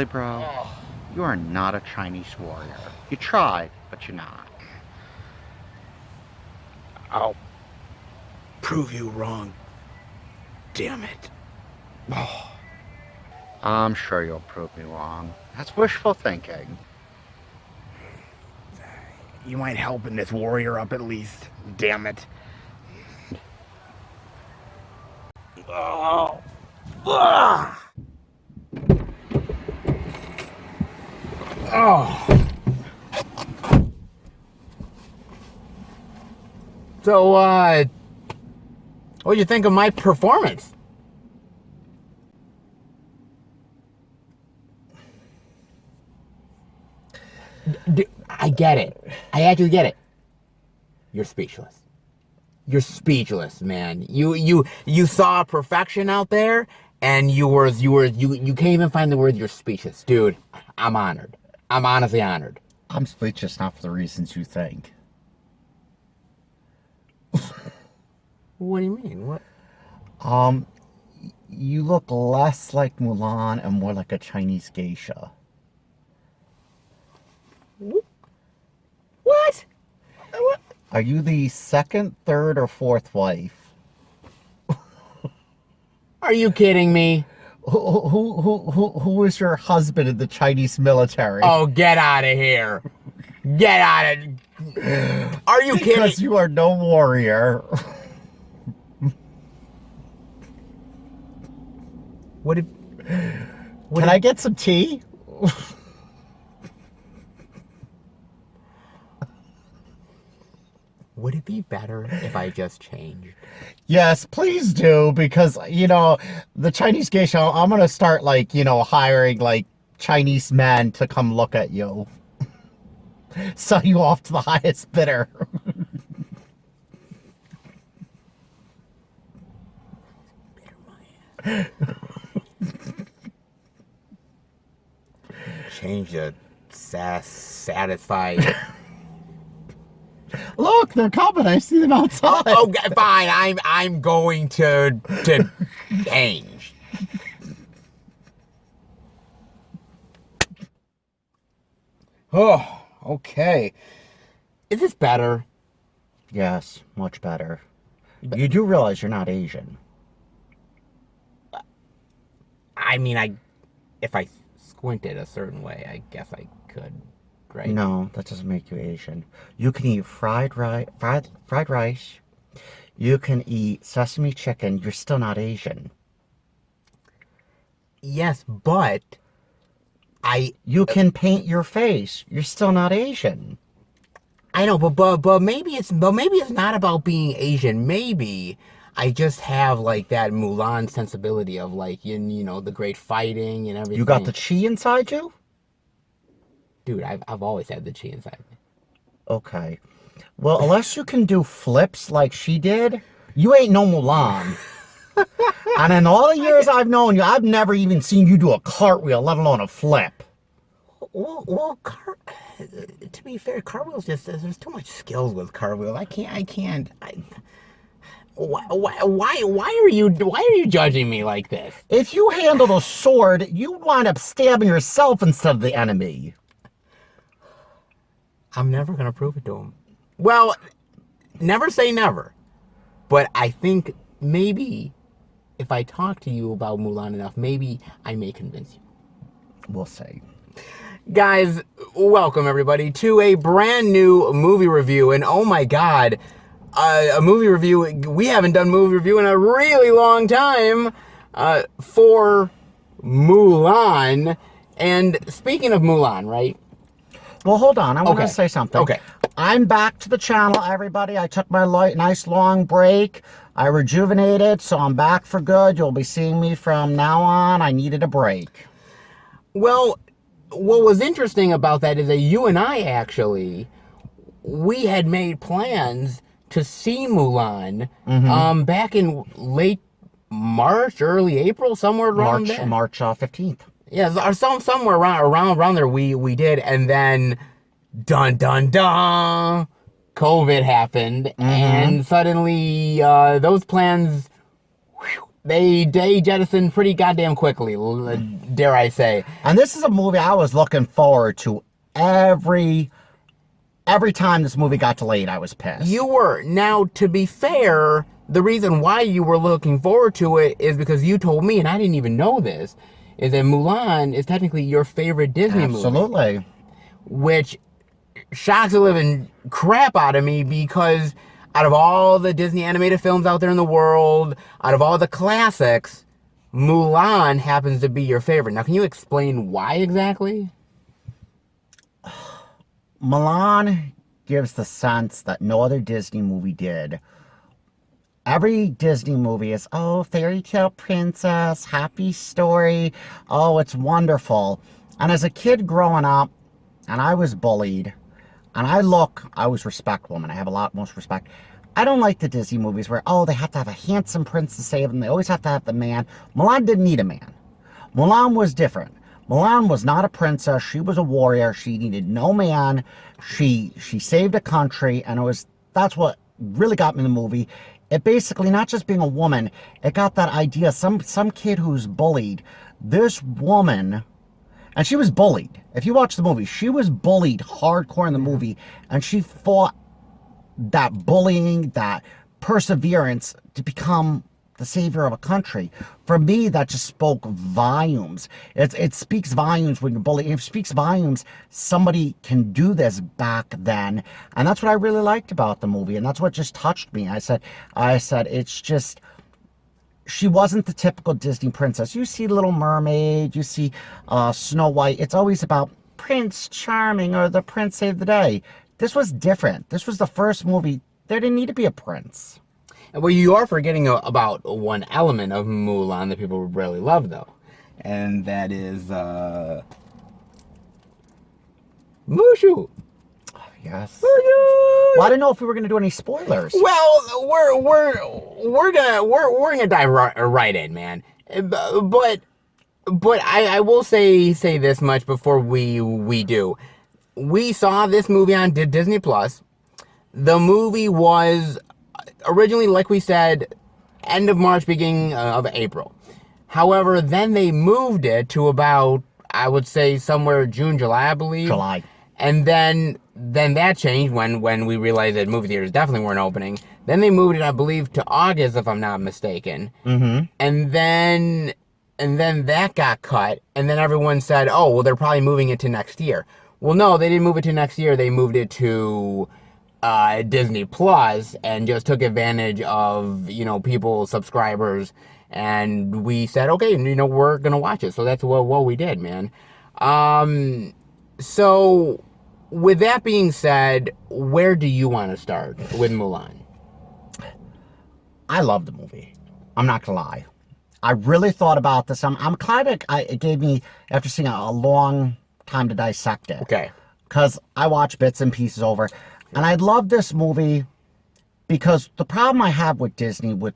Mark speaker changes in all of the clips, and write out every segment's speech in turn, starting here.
Speaker 1: Really, bro? You are not a Chinese warrior. You tried, but you're not.
Speaker 2: I'll prove you wrong. Damn it.
Speaker 1: Oh, I'm sure you'll prove me wrong. That's wishful thinking.
Speaker 2: You might helping this warrior up at least. Damn it. Oh. Ah. Oh. So, what'd you think of my performance? I get it. I actually get it. You're speechless. You're speechless, man. You saw perfection out there, and you can't even find the word. You're speechless, dude. I'm honored. I'm honestly honored.
Speaker 1: I'm speechless not for the reasons you think.
Speaker 2: What do you mean? What?
Speaker 1: You look less like Mulan and more like a Chinese geisha.
Speaker 2: What? What?
Speaker 1: Are you the second, third, or fourth wife?
Speaker 2: Are you kidding me?
Speaker 1: Who is your husband in the Chinese military?
Speaker 2: Oh, get out of here. Get out of... Are you kidding?
Speaker 1: Because you are no warrior. Can I get some tea?
Speaker 2: Would it be better if I just changed?
Speaker 1: Yes, please do, because, the Chinese geisha, I'm going to start, hiring, Chinese men to come look at you. Sell you off to the highest bidder.
Speaker 2: Change to satisfied.
Speaker 1: Look, they're coming. I see them outside.
Speaker 2: Oh, fine. I'm going to change. Oh, okay. Is this better?
Speaker 1: Yes, much better. You do realize you're not Asian.
Speaker 2: I mean, if I squinted a certain way, I guess I could, right?
Speaker 1: No, that doesn't make you Asian. You can eat fried rice. You can eat sesame chicken. You're still not Asian.
Speaker 2: Yes, but
Speaker 1: You can paint your face. You're still not Asian.
Speaker 2: I know, but maybe it's not about being Asian. Maybe I just have that Mulan sensibility of the great fighting and everything.
Speaker 1: You got the chi inside you?
Speaker 2: Dude, I've always had the chi inside me.
Speaker 1: Okay. Well, unless you can do flips like she did, you ain't no Mulan. And in all the years I've known you, I've never even seen you do a cartwheel, let alone a flip.
Speaker 2: Well, to be fair, cartwheels there's too much skills with cartwheels. Why are you judging me like this?
Speaker 1: If you handle a sword, you wind up stabbing yourself instead of the enemy.
Speaker 2: I'm never gonna prove it to him. Well, never say never. But I think maybe if I talk to you about Mulan enough, maybe I may convince you.
Speaker 1: We'll see.
Speaker 2: Guys, welcome everybody to a brand new movie review. And oh my God, a movie review. We haven't done movie review in a really long time for Mulan. And speaking of Mulan, right?
Speaker 1: Well, hold on. I want to say something.
Speaker 2: Okay.
Speaker 1: I'm back to the channel, everybody. I took my nice long break. I rejuvenated, so I'm back for good. You'll be seeing me from now on. I needed a break.
Speaker 2: Well, what was interesting about that is that you and I we had made plans to see Mulan back in late March, early April, somewhere around there.
Speaker 1: March 15th.
Speaker 2: Yeah, somewhere around there we did, and then dun COVID happened, and suddenly those plans They jettisoned pretty goddamn quickly, dare I say.
Speaker 1: And this is a movie I was looking forward to every time this movie got delayed. I was pissed.
Speaker 2: You were. Now, to be fair, the reason why you were looking forward to it is because you told me, and I didn't even know this, is that Mulan is technically your favorite Disney movie.
Speaker 1: Absolutely.
Speaker 2: Which shocks the living crap out of me, because out of all the Disney animated films out there in the world, out of all the classics, Mulan happens to be your favorite. Now, can you explain why exactly?
Speaker 1: Mulan gives the sense that no other Disney movie did. Every Disney movie is, oh, fairy tale princess, happy story, oh, it's wonderful. And as a kid growing up, and I was bullied, and I was respectful, and I have a lot most respect. I don't like the Disney movies where, oh, they have to have a handsome prince to save them. They always have to have the man. Mulan didn't need a man. Mulan was different. Mulan was not a princess. She was a warrior. She needed no man. She saved a country, and that's what really got me in the movie. It basically, not just being a woman, it got that idea, some kid who's bullied. This woman, and she was bullied. If you watch the movie, she was bullied hardcore in the movie, and she fought that bullying, that perseverance to become the savior of a country. For me, that just spoke volumes. It speaks volumes when you're bullied. It speaks volumes. Somebody can do this back then. And that's what I really liked about the movie. And that's what just touched me. I said, it's just, she wasn't the typical Disney princess. You see Little Mermaid, you see Snow White. It's always about Prince Charming or the Prince Saved the Day. This was different. This was the first movie. There didn't need to be a prince.
Speaker 2: Well, you are forgetting about one element of Mulan that people really love, though. And that is, Mushu.
Speaker 1: Yes.
Speaker 2: Mushu!
Speaker 1: Well, I didn't know if we were going to do any spoilers.
Speaker 2: Well, we're gonna dive right in, man. But I will say this much before we do. We saw this movie on Disney Plus. The movie was originally, like we said, end of March, beginning of April. However, then they moved it to about, I would say, somewhere June, July, I believe.
Speaker 1: July.
Speaker 2: And then that changed when we realized that movie theaters definitely weren't opening. Then they moved it, I believe, to August, if I'm not mistaken.
Speaker 1: Mm-hmm.
Speaker 2: And then that got cut. And then everyone said, oh, well, they're probably moving it to next year. Well, no, they didn't move it to next year. They moved it to Disney Plus and just took advantage of, people's subscribers. And we said, okay, we're going to watch it. So that's what we did, man. So with that being said, where do you want to start with Mulan?
Speaker 1: I love the movie. I'm not going to lie. I really thought about this. I'm kind of, it gave me, after seeing a long time to dissect it.
Speaker 2: Okay.
Speaker 1: Because I watch bits and pieces over. And I love this movie because the problem I have with Disney with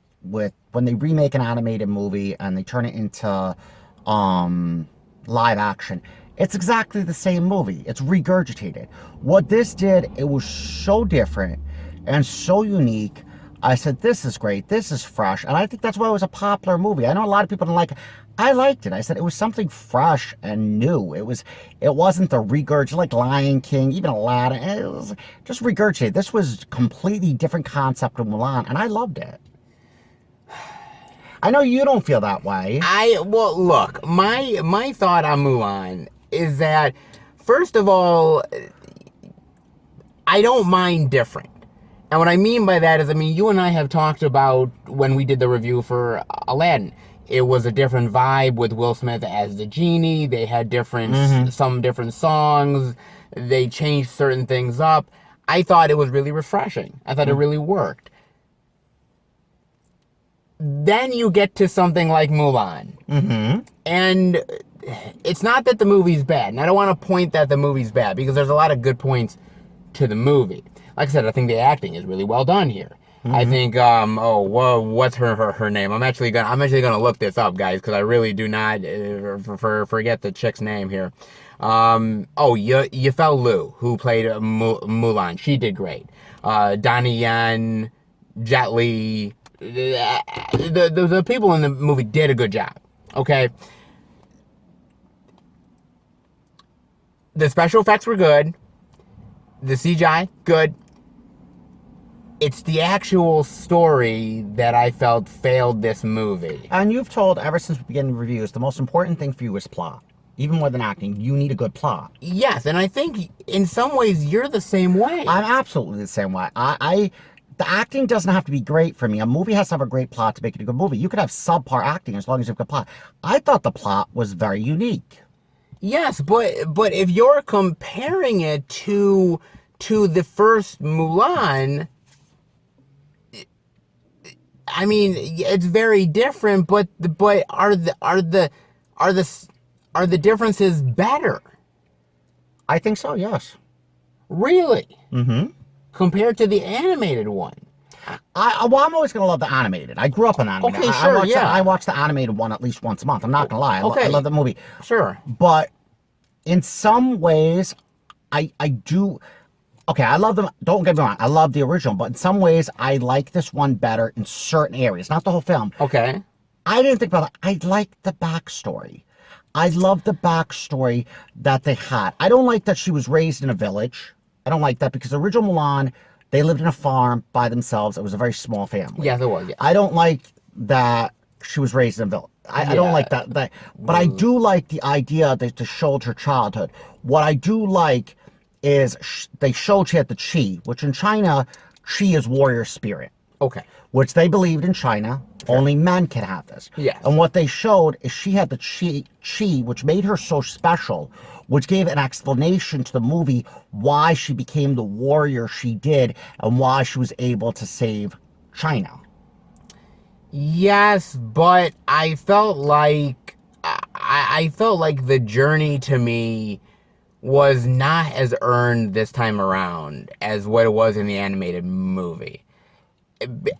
Speaker 1: when they remake an animated movie and they turn it into live action, it's exactly the same movie. It's regurgitated. What this did, it was so different and so unique. I said, this is great. This is fresh. And I think that's why it was a popular movie. I know a lot of people didn't like it. I liked it. I said it was something fresh and new. It wasn't the regurg like Lion King, even Aladdin. It was just regurgitated. This was completely different concept of Mulan, and I loved it. I know you don't feel that way.
Speaker 2: Well, look, my thought on Mulan is that, first of all, I don't mind different. And what I mean by that is, you and I have talked about when we did the review for Aladdin. It was a different vibe with Will Smith as the genie. They had some different songs. They changed certain things up. I thought it was really refreshing. I thought it really worked. Then you get to something like Mulan. Mm-hmm. And it's not that the movie's bad. And I don't want to point that the movie's bad, because there's a lot of good points to the movie. Like I said, I think the acting is really well done here. Mm-hmm. I think, what's her name? I'm actually gonna look this up, guys, because I really do not forget the chick's name here. Yafel Liu, who played Mulan, she did great. Donnie Yen, Jet Li, the people in the movie did a good job. Okay. The special effects were good. The CGI, good. It's the actual story that I felt failed this movie.
Speaker 1: And you've told ever since we began reviews, the most important thing for you is plot. Even more than acting, you need a good plot.
Speaker 2: Yes, and I think in some ways you're the same way.
Speaker 1: I'm absolutely the same way. The acting doesn't have to be great for me. A movie has to have a great plot to make it a good movie. You could have subpar acting as long as you have a good plot. I thought the plot was very unique.
Speaker 2: Yes, but if you're comparing it to the first Mulan, I mean, it's very different. But are the differences better?
Speaker 1: I think so. Yes.
Speaker 2: Really?
Speaker 1: Mm-hmm.
Speaker 2: Compared to the animated one.
Speaker 1: I'm always gonna love the animated. I grew up on animated.
Speaker 2: Okay, sure,
Speaker 1: I watch the animated one at least once a month. I'm not gonna lie. I love the movie.
Speaker 2: Sure.
Speaker 1: But in some ways, I do. Okay, I love them. Don't get me wrong. I love the original, but in some ways, I like this one better in certain areas. Not the whole film.
Speaker 2: Okay.
Speaker 1: I didn't think about it. I like the backstory. I love the backstory that they had. I don't like that she was raised in a village. I don't like that because the original Mulan, they lived in a farm by themselves. It was a very small family.
Speaker 2: Yes, it was. Yeah.
Speaker 1: I don't like that she was raised in a village. I don't like that. But I do like the idea that they showed her childhood. What I do like is they showed she had the chi, which in China, chi is warrior spirit.
Speaker 2: Okay.
Speaker 1: Which they believed in China, only men can have this.
Speaker 2: Yes.
Speaker 1: And what they showed is she had the chi, which made her so special, which gave an explanation to the movie why she became the warrior she did and why she was able to save China.
Speaker 2: Yes, but I felt like I felt like the journey to me was not as earned this time around as what it was in the animated movie.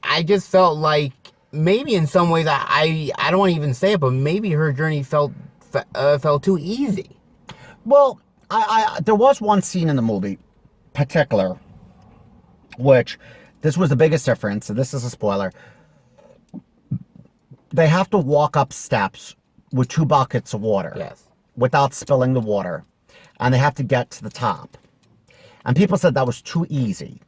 Speaker 2: I just felt like maybe in some ways I don't want to even say it, but maybe her journey felt too easy.
Speaker 1: Well, there was one scene in the movie, particular, which this was the biggest difference, and this is a spoiler. They have to walk up steps with 2 buckets of water.
Speaker 2: Yes.
Speaker 1: Without spilling the water. And they have to get to the top. And people said that was too easy.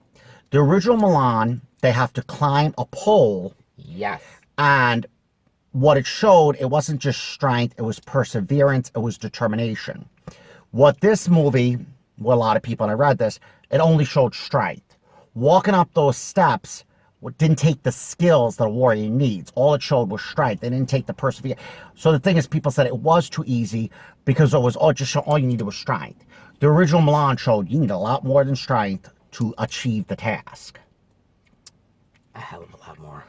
Speaker 1: The original Mulan, they have to climb a pole.
Speaker 2: Yes.
Speaker 1: And what it showed, it wasn't just strength, it was perseverance, it was determination. What this movie, well, a lot of people, and I read this, it only showed strength. Walking up those steps didn't take the skills that a warrior needs. All it showed was strength. They didn't take the perseverance. So the thing is, people said it was too easy because it was all you needed was strength. The original Mulan showed you need a lot more than strength to achieve the task.
Speaker 2: A hell of a lot more.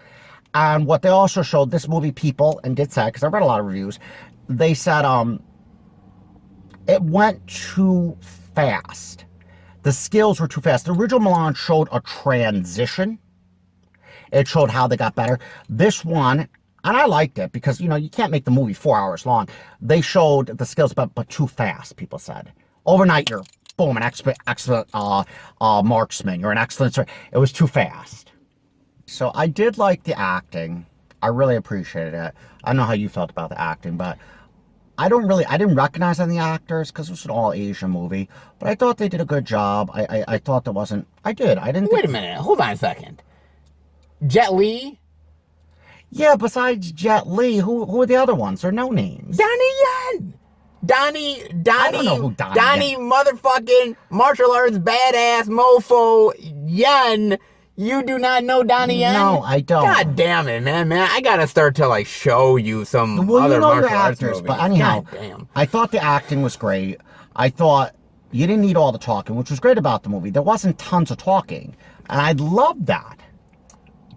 Speaker 1: And what they also showed, this movie, people, and did say, because I read a lot of reviews, they said it went too fast. The skills were too fast. The original Mulan showed a transition. It showed how they got better. This one, and I liked it because, you can't make the movie 4 hours long. They showed the skills, but too fast, people said. Overnight, you're, boom, an excellent marksman. You're an excellent... It was too fast. So I did like the acting. I really appreciated it. I don't know how you felt about the acting, but I didn't recognize any actors because it was an all-Asian movie. But I thought they did a good job. I thought there wasn't... I didn't...
Speaker 2: Wait a minute. Hold on a second. Jet Li?
Speaker 1: Yeah, besides Jet Li, who are the other ones? There are no names.
Speaker 2: Donnie Yen! Donnie,
Speaker 1: I don't know who
Speaker 2: Donnie motherfucking martial arts badass mofo Yen. You do not know Donnie Yen?
Speaker 1: No, I don't.
Speaker 2: God damn it, man. I gotta start to show you some other martial arts movies.
Speaker 1: But anyhow,
Speaker 2: God damn.
Speaker 1: I thought the acting was great. I thought you didn't need all the talking, which was great about the movie. There wasn't tons of talking, and I loved that.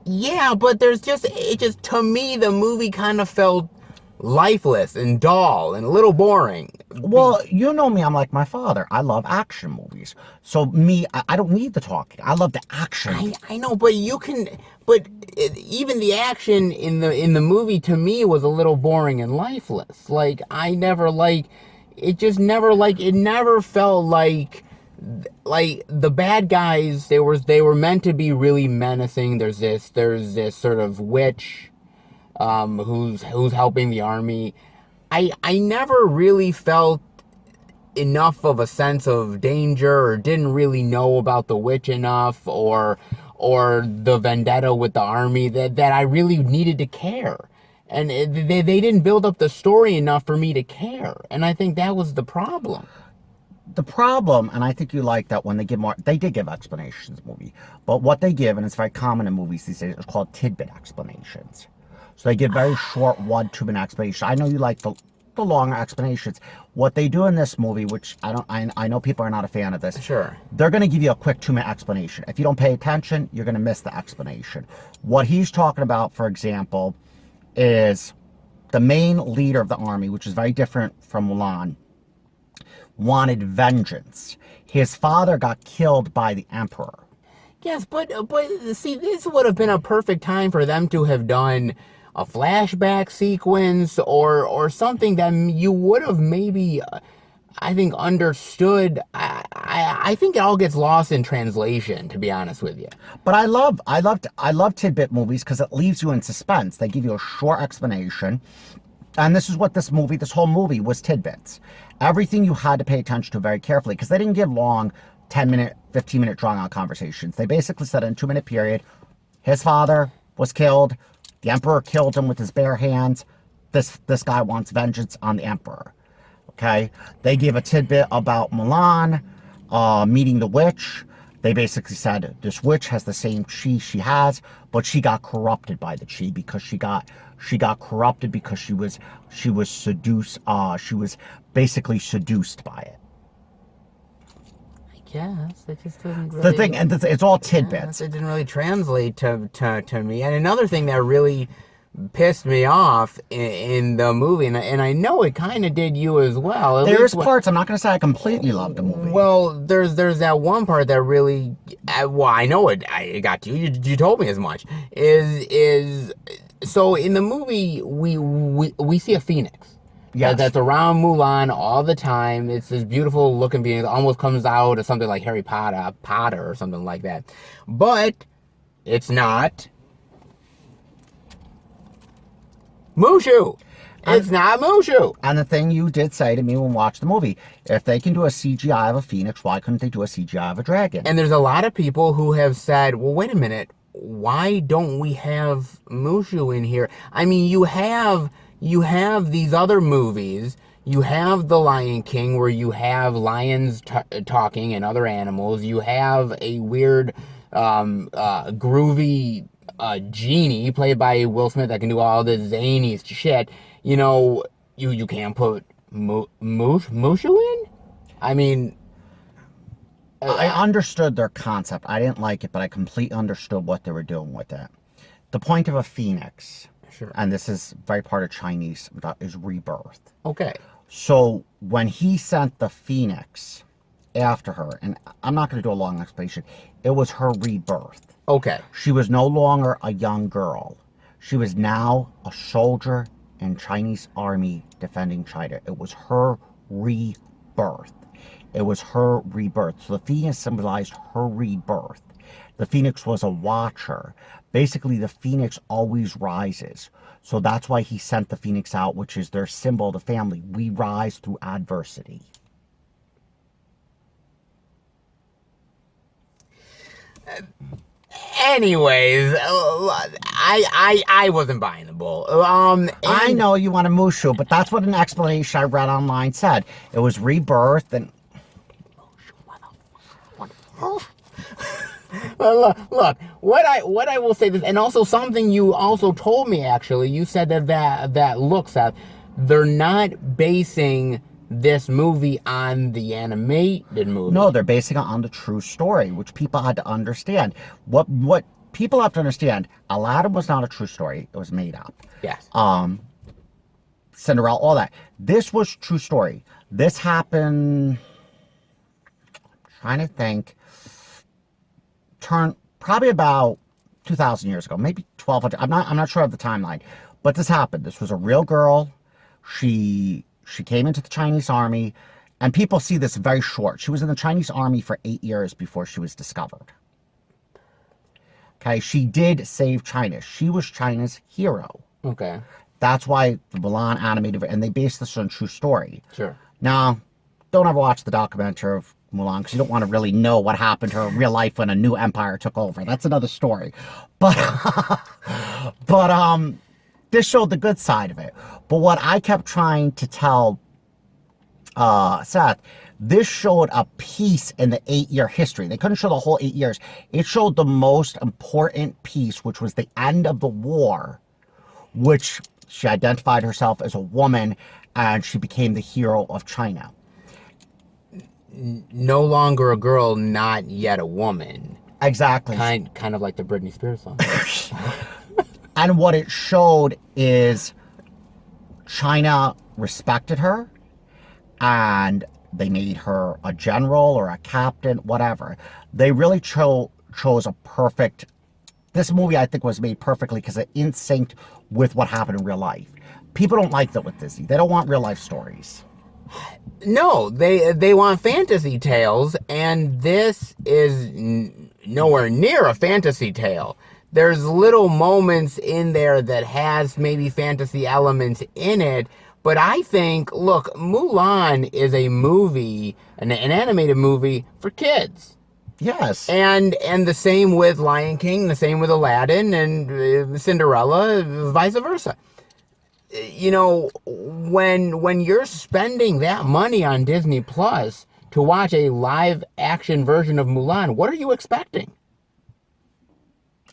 Speaker 2: Yeah, but to me, the movie kind of felt lifeless and dull and a little boring.
Speaker 1: Well, you know me, I'm like my father. I love action movies. So me, I don't need the talking. I love the action.
Speaker 2: I know, but even the action in the movie to me was a little boring and lifeless. It never felt like like the bad guys, they were meant to be really menacing. There's this sort of witch, who's helping the army. I never really felt enough of a sense of danger, or didn't really know about the witch enough, or the vendetta with the army, that I really needed to care. And they didn't build up the story enough for me to care. And I think that was the problem.
Speaker 1: The problem, and I think you like that when they give more, they did give explanations in the movie, but what they give, and it's very common in movies these days, is called tidbit explanations. So they give very short 1-2 minute explanations. I know you like the longer explanations. What they do in this movie, which I know people are not a fan of this.
Speaker 2: Sure.
Speaker 1: They're going to give you a quick 2-minute explanation. If you don't pay attention, you're going to miss the explanation. What he's talking about, for example, is the main leader of the army, which is very different from Mulan, wanted vengeance. His father got killed by the emperor.
Speaker 2: Yes, but see, this would have been a perfect time for them to have done a flashback sequence, or something that you would have maybe, I think, understood. I think it all gets lost in translation, to be honest with you.
Speaker 1: But I love tidbit movies because it leaves you in suspense. They give you a short explanation. And this is what this whole movie was tidbits. Everything you had to pay attention to very carefully, because they didn't give long 10-minute, 15-minute drawn-out conversations. They basically said in a 2-minute period, his father was killed. The emperor killed him with his bare hands. This guy wants vengeance on the emperor. Okay? They gave a tidbit about Mulan meeting the witch. They basically said this witch has the same chi she has, but she got corrupted by the chi because she got corrupted because she was seduced. She was basically seduced by it.
Speaker 2: Yes, it just doesn't really...
Speaker 1: The thing, and it's all tidbits.
Speaker 2: It didn't really translate to me. And another thing that really pissed me off in the movie, and I know it kind of did you as well.
Speaker 1: There's parts, I'm not going to say I completely loved the movie.
Speaker 2: Well, there's that one part that really, well, I know it got you. You told me as much. Is so in the movie we see a phoenix.
Speaker 1: Yes.
Speaker 2: That's around Mulan all the time. It's this beautiful looking being. It almost comes out of something like Harry Potter or something like that. But it's not Mushu. It's not Mushu.
Speaker 1: And the thing you did say to me when we watched the movie, if they can do a CGI of a phoenix, why couldn't they do a CGI of a dragon?
Speaker 2: And there's a lot of people who have said, well, wait a minute. Why don't we have Mushu in here? I mean, you have these other movies. You have The Lion King, where you have lions talking and other animals. You have a weird, groovy genie played by Will Smith that can do all this zany shit. You know, you can't put Mushu in? I mean...
Speaker 1: I understood their concept. I didn't like it, but I completely understood what they were doing with it. The point of a phoenix...
Speaker 2: Sure.
Speaker 1: And this is very part of Chinese, is rebirth.
Speaker 2: Okay.
Speaker 1: So when he sent the phoenix after her, and I'm not going to do a long explanation, it was her rebirth.
Speaker 2: Okay.
Speaker 1: She was no longer a young girl. She was now a soldier in Chinese army defending China. It was her rebirth. It was her rebirth. So the phoenix symbolized her rebirth. The phoenix was a watcher. Basically, the phoenix always rises. So that's why he sent the phoenix out, which is their symbol of the family. We rise through adversity.
Speaker 2: Anyways, I wasn't buying the bull.
Speaker 1: I know you want a Mushu, but that's what an explanation I read online said. It was rebirth and...
Speaker 2: Look, what I will say this, and also something you also told me, actually, you said that looks at, they're not basing this movie on the animated movie.
Speaker 1: No, they're basing it on the true story, which people had to understand. What people have to understand, Aladdin was not a true story. It was made up.
Speaker 2: Yes.
Speaker 1: Cinderella, all that. This was true story. This happened, I'm trying to think, probably about 2,000 years ago, maybe 1,200. I'm not sure of the timeline, but this happened. This was a real girl. She came into the Chinese army, And people see this very short. She was in the Chinese army for 8 years before she was discovered. Okay, she did save China. She was China's hero.
Speaker 2: Okay.
Speaker 1: That's why the Mulan animated, and they based this on a true story.
Speaker 2: Sure.
Speaker 1: Now, don't ever watch the documentary of Mulan because you don't want to really know what happened to her in real life when a new empire took over. That's another story. But, this showed the good side of it. But what I kept trying to tell Seth, this showed a piece in the 8-year history. They couldn't show the whole 8 years. It showed the most important piece, which was the end of the war, which she identified herself as a woman, and she became the hero of China.
Speaker 2: No longer a girl, not yet a woman.
Speaker 1: Exactly.
Speaker 2: Kind of like the Britney Spears song.
Speaker 1: And what it showed is China respected her, and they made her a general or a captain, whatever. They really chose a perfect... This movie, I think, was made perfectly because it in sync with what happened in real life. People don't like that with Disney. They don't want real life stories.
Speaker 2: No, they want fantasy tales, and this is nowhere near a fantasy tale. There's little moments in there that has maybe fantasy elements in it, but I think, look, Mulan is a movie, an animated movie for kids.
Speaker 1: Yes.
Speaker 2: And the same with Lion King, the same with Aladdin and Cinderella, vice versa. You know, when you're spending that money on Disney Plus to watch a live action version of Mulan, what are you expecting?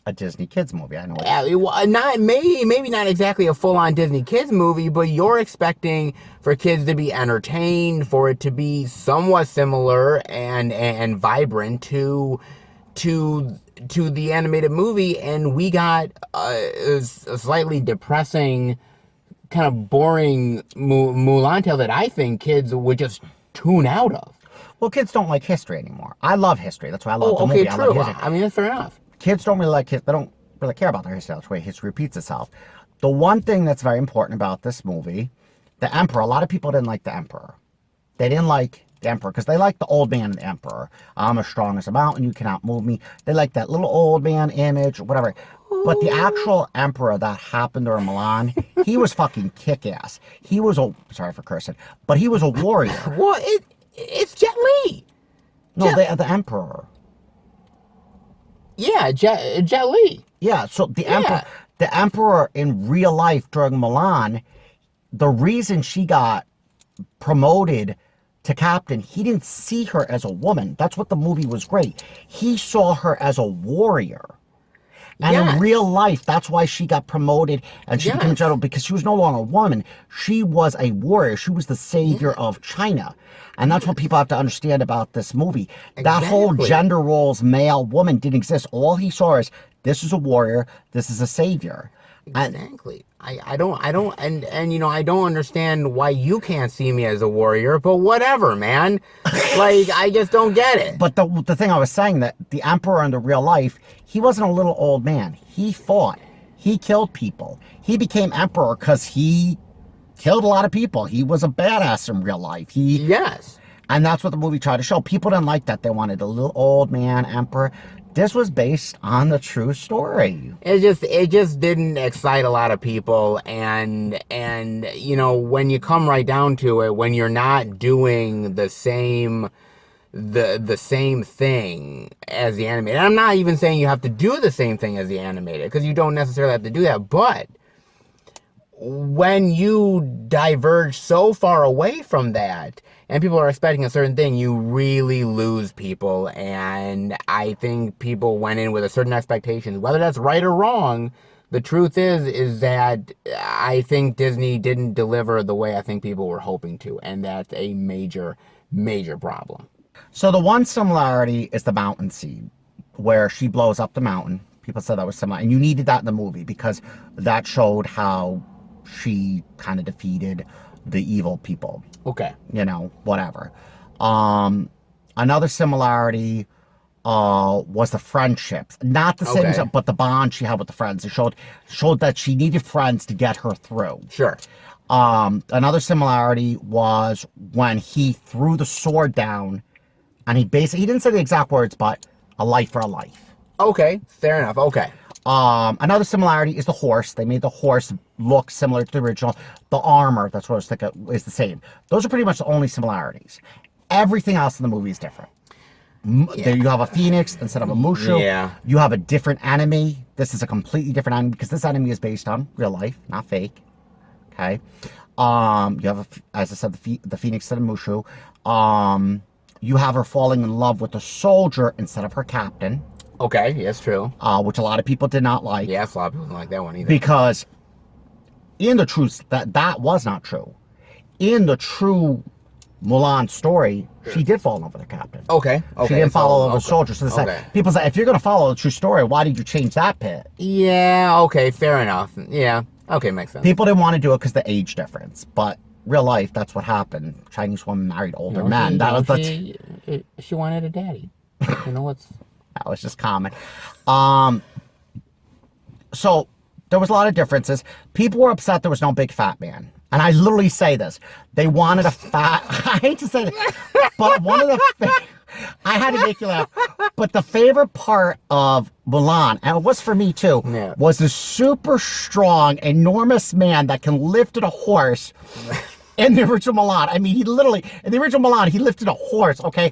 Speaker 1: A Disney kids movie, I know.
Speaker 2: Maybe not exactly a full-on Disney kids movie, but you're expecting for kids to be entertained, for it to be somewhat similar and vibrant to the animated movie, and we got a slightly depressing, kind of boring Mulan tale that I think kids would just tune out of.
Speaker 1: Well, kids don't like history anymore. I love history. That's why I love the movie.
Speaker 2: Okay, true. I mean, that's fair enough.
Speaker 1: Kids don't really like it. They don't really care about their history. That's the way history repeats itself. The one thing that's very important about this movie, the Emperor, a lot of people didn't like the Emperor. They didn't like the Emperor because they like the old man and the Emperor. I'm as strong as a mountain. You cannot move me. They like that little old man image, whatever. But the actual Emperor that happened during Milan, he was fucking kick-ass. He was sorry for cursing, but he was a warrior.
Speaker 2: Well, it's Jet Li.
Speaker 1: No, the Emperor.
Speaker 2: Yeah, Jet Li.
Speaker 1: Yeah, so the Emperor in real life during Mulan, the reason she got promoted to captain, he didn't see her as a woman. That's what the movie was great. He saw her as a warrior. And in real life, that's why she got promoted and she became general, because she was no longer a woman. She was a warrior. She was the savior of China. And that's what people have to understand about this movie. Exactly. That whole gender roles, male, woman, didn't exist. All he saw is, this is a warrior, this is a savior.
Speaker 2: Exactly. I don't, you know, I don't understand why you can't see me as a warrior, but whatever, man. Like, I just don't get it.
Speaker 1: But the thing I was saying, that the Emperor in the real life, he wasn't a little old man. He fought. He killed people. He became Emperor because he killed a lot of people. He was a badass in real life.
Speaker 2: Yes.
Speaker 1: And that's what the movie tried to show. People didn't like that. They wanted a little old man Emperor. This was based on the true story.
Speaker 2: It just didn't excite a lot of people, and you know, when you come right down to it, when you're not doing the same thing as the animated. And I'm not even saying you have to do the same thing as the animated, because you don't necessarily have to do that, but when you diverge so far away from that and people are expecting a certain thing, you really lose people. And I think people went in with a certain expectation, whether that's right or wrong. The truth is that I think Disney didn't deliver the way I think people were hoping to, and that's a major, major problem.
Speaker 1: So the one similarity is the mountain scene, where she blows up the mountain. People said that was similar, and you needed that in the movie because that showed how she kind of defeated the evil people.
Speaker 2: Okay.
Speaker 1: You know, whatever. Another similarity was the friendships. Not the same, but the bond she had with the friends. It showed that she needed friends to get her through.
Speaker 2: Sure.
Speaker 1: Another similarity was when he threw the sword down, and he didn't say the exact words, but a life for a life.
Speaker 2: Okay, fair enough. Okay.
Speaker 1: Another similarity is the horse. They made the horse look similar to the original. The armor, that's what I was thinking, is the same. Those are pretty much the only similarities. Everything else in the movie is different. There you have a phoenix instead of a mushu.
Speaker 2: Yeah.
Speaker 1: You have a different enemy. This is a completely different enemy because this enemy is based on real life, not fake. Okay. You have, as I said, the phoenix instead of mushu. You have her falling in love with a soldier instead of her captain.
Speaker 2: Okay, yes, true.
Speaker 1: Which a lot of people did not like.
Speaker 2: Yeah, a lot of people didn't like that one either.
Speaker 1: Because in the truth, that was not true. In the true Mulan story, she did fall in love with her captain.
Speaker 2: Okay.
Speaker 1: She didn't follow the soldier. So people say, if you're going to follow the true story, why did you change that bit?
Speaker 2: Yeah, okay, fair enough. Yeah, okay, makes sense.
Speaker 1: People didn't want to do it because the age difference. But real life, that's what happened. Chinese women married older men.
Speaker 2: She wanted a daddy. You know what's...
Speaker 1: That was just common. So there was a lot of differences. People were upset there was no big fat man. And I literally say this. They wanted a fat... I hate to say this, but one of the... I had to make you laugh. But the favorite part of Mulan, and it was for me too, was the super strong, enormous man that can lift a horse in the original Mulan. I mean, in the original Mulan, he lifted a horse, okay?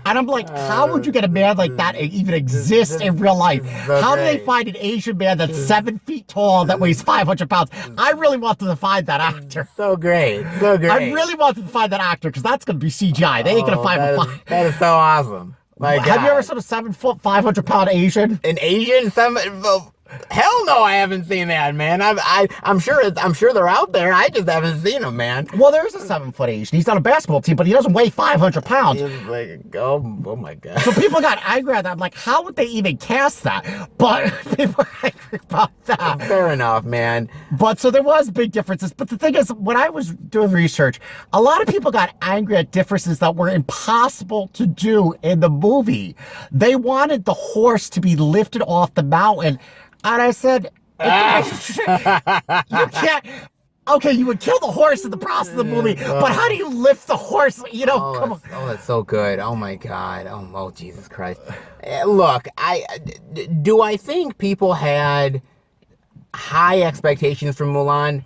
Speaker 1: And I'm like, how would you get a man like that even exist in real life? How do they find an Asian man that's 7 feet tall that weighs 500 pounds? I really wanted to find that actor.
Speaker 2: So great. So great.
Speaker 1: I really wanted to find that actor because that's going to be CGI. They ain't going to find him.
Speaker 2: That is so awesome. My God.
Speaker 1: Have you ever seen a 7 foot, 500 pound Asian?
Speaker 2: An Asian? Hell no, I haven't seen that, man. I'm sure they're out there. I just haven't seen them, man.
Speaker 1: Well, there's a 7 foot Asian. He's on a basketball team, but he doesn't weigh 500 pounds.
Speaker 2: Oh my God.
Speaker 1: So people got angry at that. I'm like, how would they even cast that? But people are angry about that.
Speaker 2: Fair enough, man.
Speaker 1: But so there was big differences. But the thing is, when I was doing research, a lot of people got angry at differences that were impossible to do in the movie. They wanted the horse to be lifted off the mountain. And I said, you can't. Okay, you would kill the horse in the process of the movie, but how do you lift the horse? You know, come on.
Speaker 2: Oh, that's so good. Oh my God. Oh, Jesus Christ. Look, do I think people had high expectations from Mulan?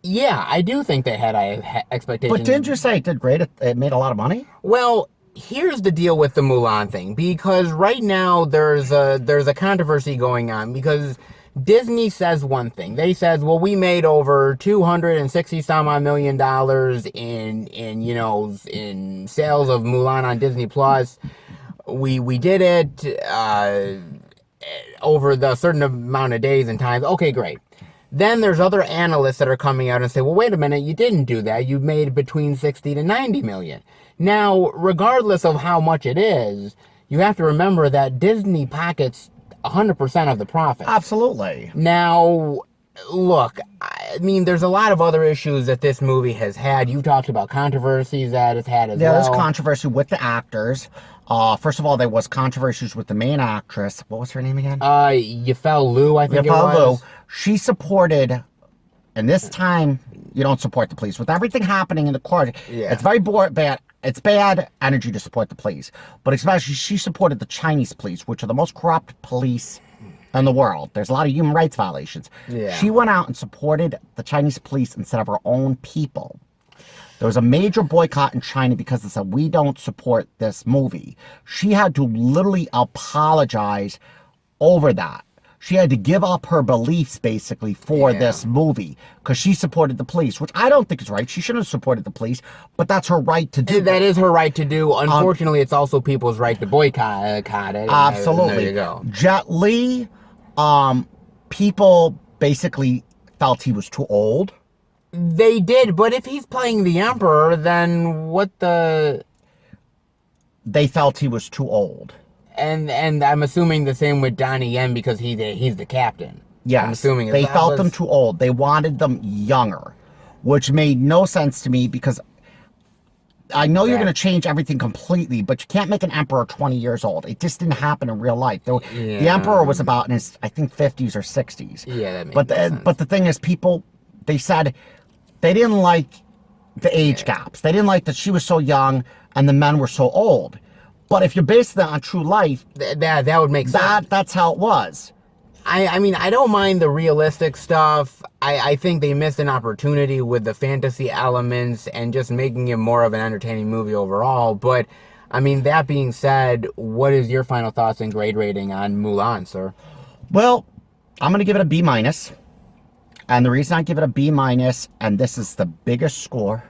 Speaker 2: Yeah, I do think they had high expectations.
Speaker 1: But didn't you say it did great? It made a lot of money?
Speaker 2: Well, here's the deal with the Mulan thing, because right now there's a controversy going on because Disney says one thing. They says, well, we made over $260 some odd million in sales of Mulan on Disney Plus. We did it over the certain amount of days and times. Okay, great. Then there's other analysts that are coming out and say, well, wait a minute, you didn't do that. You made between 60 to 90 million. Now, regardless of how much it is, you have to remember that Disney pockets 100% of the profit.
Speaker 1: Absolutely.
Speaker 2: Now, look, I mean, there's a lot of other issues that this movie has had. You talked about controversies that it's had as well.
Speaker 1: Yeah, there's controversy with the actors. First of all, there was controversies with the main actress. What was her name again?
Speaker 2: Yafel Liu, I think it was.
Speaker 1: Liu. She supported, and this time, you don't support the police. With everything happening in the court, it's very bad. It's bad energy to support the police. But especially, she supported the Chinese police, which are the most corrupt police in the world. There's a lot of human rights violations.
Speaker 2: Yeah.
Speaker 1: She went out and supported the Chinese police instead of her own people. There was a major boycott in China because they said, we don't support this movie. She had to literally apologize over that. She had to give up her beliefs, basically, for this movie because she supported the police, which I don't think is right. She shouldn't have supported the police, but that's her right to do.
Speaker 2: That is her right to do. Unfortunately, it's also people's right to boycott it.
Speaker 1: Absolutely.
Speaker 2: There you go.
Speaker 1: Jet Li, people basically felt he was too old.
Speaker 2: They did, but if he's playing the Emperor, then what the...
Speaker 1: They felt he was too old.
Speaker 2: And I'm assuming the same with Donnie Yen because he's the captain.
Speaker 1: Yes,
Speaker 2: I'm assuming
Speaker 1: they felt them too old. They wanted them younger, which made no sense to me because I know you're going to change everything completely, but you can't make an emperor 20 years old. It just didn't happen in real life. The emperor was about in his, I think, 50s or 60s.
Speaker 2: Yeah, that makes sense.
Speaker 1: But the thing is, people, they said, They didn't like the age gaps. They didn't like that she was so young and the men were so old. But if you're basing that on true life,
Speaker 2: that would make sense.
Speaker 1: That's how it was.
Speaker 2: I mean, I don't mind the realistic stuff. I think they missed an opportunity with the fantasy elements and just making it more of an entertaining movie overall. But, I mean, that being said, what is your final thoughts and grade rating on Mulan, sir?
Speaker 1: Well, I'm going to give it a B minus. And the reason I give it a B minus, and this is the biggest score,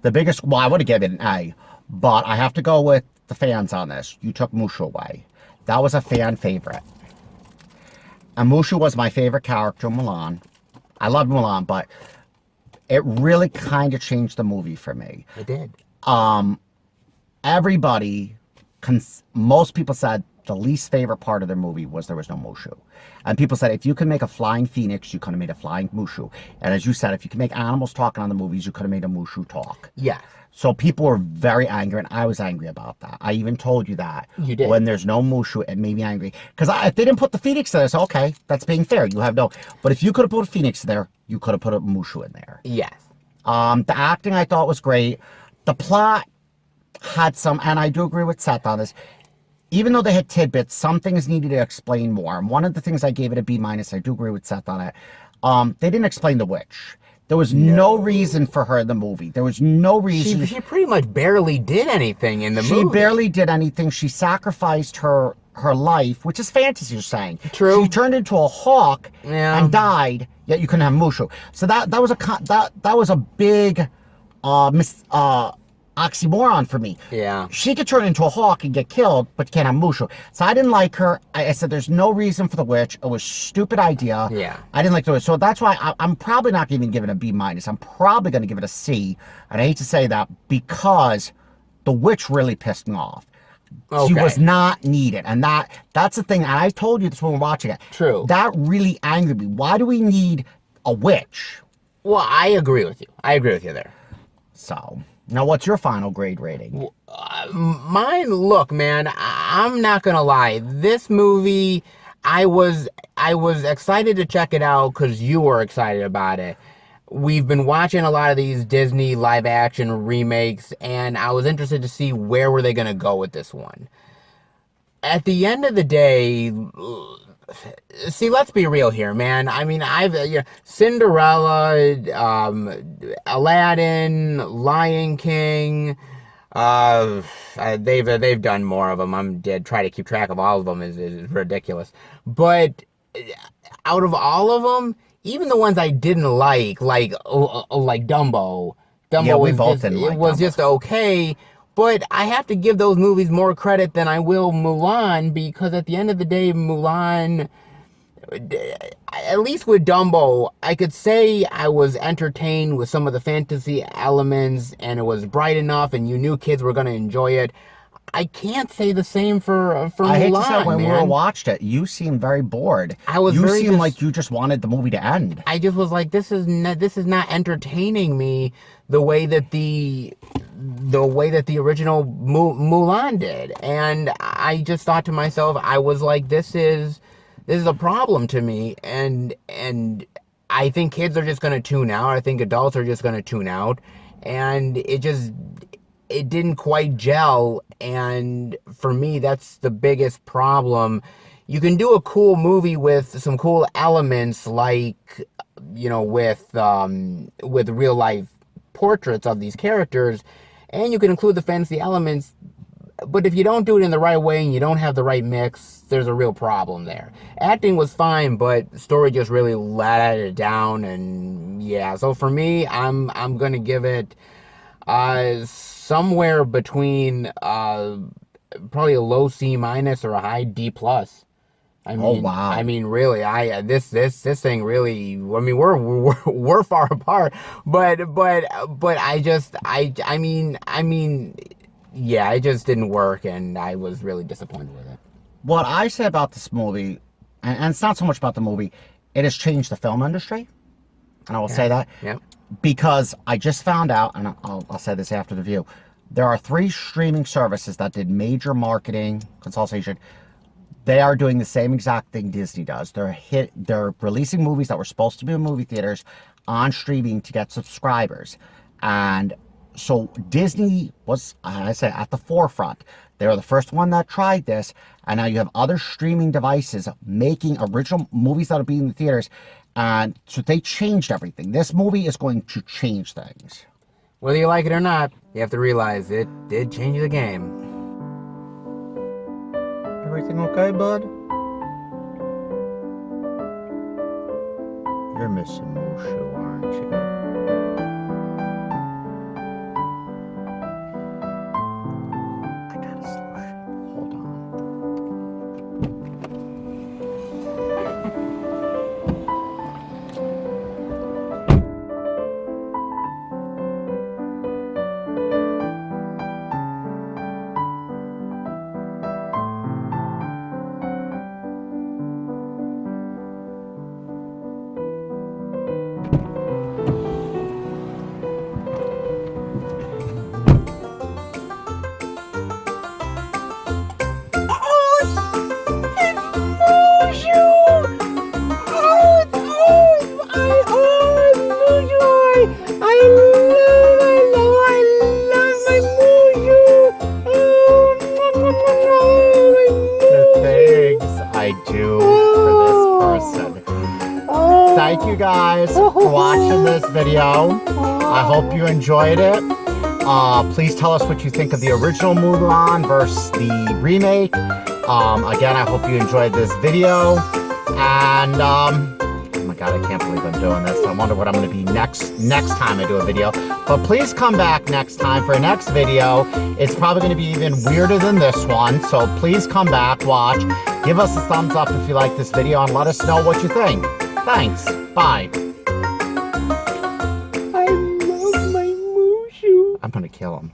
Speaker 1: well, I would have given it an A, but I have to go with the fans on this. You took Mushu away. That was a fan favorite. And Mushu was my favorite character in Mulan. I love Mulan, but it really kind of changed the movie for me.
Speaker 2: It did.
Speaker 1: Most people said the least favorite part of their movie was there was no Mushu. And people said, if you could make a flying phoenix, you could have made a flying Mushu. And as you said, if you could make animals talking on the movies, you could have made a Mushu talk.
Speaker 2: Yes.
Speaker 1: So people were very angry, and I was angry about that. I even told you that.
Speaker 2: You did.
Speaker 1: When there's no Mushu, it made me angry. Because if they didn't put the phoenix there, so okay, that's being fair. You have no... But if you could have put a phoenix there, you could have put a Mushu in there.
Speaker 2: Yes.
Speaker 1: The acting I thought was great. The plot had some... And I do agree with Seth on this. Even though they had tidbits, some things needed to explain more. And one of the things I gave it a B minus, I do agree with Seth on it. They didn't explain the witch. There was no reason for her in the movie. There was no reason.
Speaker 2: She pretty much barely did anything in the movie.
Speaker 1: She barely did anything. She sacrificed her life, which is fantasy, you're saying.
Speaker 2: True.
Speaker 1: She turned into a hawk and died, yet you couldn't have Mushu. So that was a big oxymoron for me.
Speaker 2: Yeah.
Speaker 1: She could turn into a hawk and get killed, but you can't have Mushu. So I didn't like her. I said there's no reason for the witch. It was a stupid idea.
Speaker 2: Yeah. I
Speaker 1: didn't like the witch. So that's why I'm probably not even giving it a B minus. I'm probably going to give it a C. And I hate to say that because the witch really pissed me off. Okay. She was not needed. And that's the thing. And I told you this when we were watching it.
Speaker 2: True.
Speaker 1: That really angered me. Why do we need a witch?
Speaker 2: Well, I agree with you. I agree with you there.
Speaker 1: So... Now, what's your final grade rating?
Speaker 2: Mine, look, man, I'm not gonna lie. This movie, I was excited to check it out because you were excited about it. We've been watching a lot of these Disney live-action remakes, and I was interested to see where were they gonna go with this one. At the end of the day... See, let's be real here, man. I mean, Cinderella, Aladdin, Lion King. They've done more of them. I'm dead. Try to keep track of all of them is ridiculous. But out of all of them, even the ones I didn't like Dumbo.
Speaker 1: Yeah, we both didn't like Dumbo.
Speaker 2: It was just okay. But I have to give those movies more credit than I will Mulan, because at the end of the day, Mulan, at least with Dumbo, I could say I was entertained with some of the fantasy elements, and it was bright enough, and you knew kids were going to enjoy it. I can't say the same for Mulan,
Speaker 1: I hate to say, when we watched it, you seemed very bored. You seemed like you just wanted the movie to end.
Speaker 2: I just was like, this is not entertaining me the way that the original Mulan did. And I just thought to myself, I was like, this is a problem to me, and I think kids are just going to tune out. I think adults are just going to tune out, and it didn't quite gel. And for me, that's the biggest problem. You can do a cool movie with some cool elements, like, with real life portraits of these characters, and you can include the fantasy elements. But if you don't do it in the right way and you don't have the right mix, there's a real problem there. Acting was fine, but story just really let it down. And yeah, so for me, I'm gonna give it somewhere between probably a low C minus or a high D plus. I mean,
Speaker 1: oh wow!
Speaker 2: I mean, really, this thing really. I mean, we're far apart, but I mean, yeah, it just didn't work, and I was really disappointed with it.
Speaker 1: What I say about this movie, and it's not so much about the movie, it has changed the film industry, and I will say that.
Speaker 2: Yeah.
Speaker 1: Because I just found out, and I'll say this after the review, there are 3 streaming services that did major marketing consultation they are doing the same exact thing Disney does. They're releasing movies that were supposed to be in movie theaters on streaming to get subscribers. And so Disney was, I say, at the forefront. They were the first one that tried this, and now you have other streaming devices making original movies that'll be in the theaters, and so they changed everything. This movie is going to change things.
Speaker 2: Whether you like it or not, you have to realize it did change the game.
Speaker 1: Everything okay, bud? You're missing Mushu, aren't you? Hold on. Thank you guys for watching this video. I hope you enjoyed it. Please tell us what you think of the original Mulan versus the remake. Again, I hope you enjoyed this video. And oh my god, I can't believe I'm doing this. I wonder what I'm going to be next time I do a video. But please come back next time for a next video. It's probably going to be even weirder than this one. So please come back, watch. Give us a thumbs up if you like this video and let us know what you think. Thanks. Bye.
Speaker 2: I love my Mushu.
Speaker 1: I'm gonna kill him.